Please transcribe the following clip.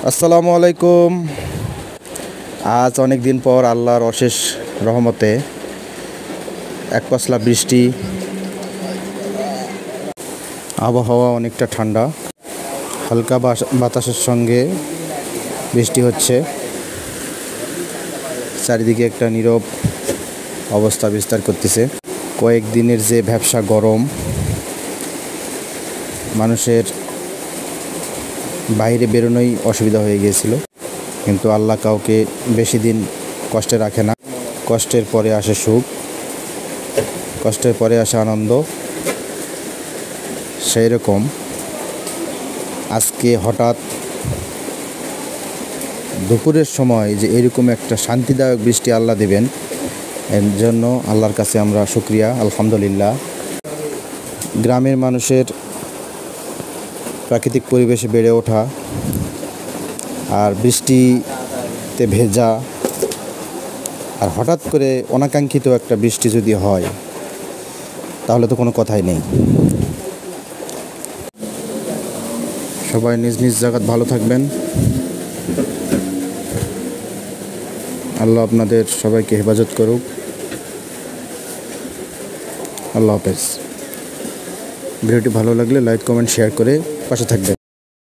আসসালামু আলাইকুম। আজ অনেক দিন পর আল্লাহর অশেষ রহমতে এক পশলা বৃষ্টি, আবহাওয়া অনেকটা ঠান্ডা, হালকা বাতাসের সঙ্গে বৃষ্টি হচ্ছে। চারিদিকে একটা নীরব অবস্থা বিস্তার করতেছে। কয়েকদিনের যে ভ্যাপসা গরম, মানুষের বাইরে বেরোনোই অসুবিধা হয়ে গিয়েছিল, কিন্তু আল্লাহ কাউকে বেশি দিন কষ্টে রাখে না। কষ্টের পরে আসে সুখ, কষ্টের পরে আসে আনন্দ। সেই রকম আজকে হঠাৎ দুপুরের সময় যে এরকম একটা শান্তিদায়ক বৃষ্টি আল্লাহ দেবেন, এর জন্য আল্লাহর কাছে আমরা শুকরিয়া, আলহামদুলিল্লাহ। গ্রামের মানুষের প্রাকৃতিক পরিবেশে বেড়ে ওঠা আর বৃষ্টিতে ভেজা, আর হঠাৎ করে অনাকাঙ্ক্ষিত একটা বৃষ্টি যদি হয় তাহলে তো কোনো কথাই নেই। সবাই নিজ নিজ জায়গায় ভালো থাকবেন। আল্লাহ আপনাদের সবাইকে হেফাজত করুক। আল্লাহ হাফেজ। ভিডিওটি ভালো লাগলে লাইক, কমেন্ট, শেয়ার করে পাশে থাকবেন।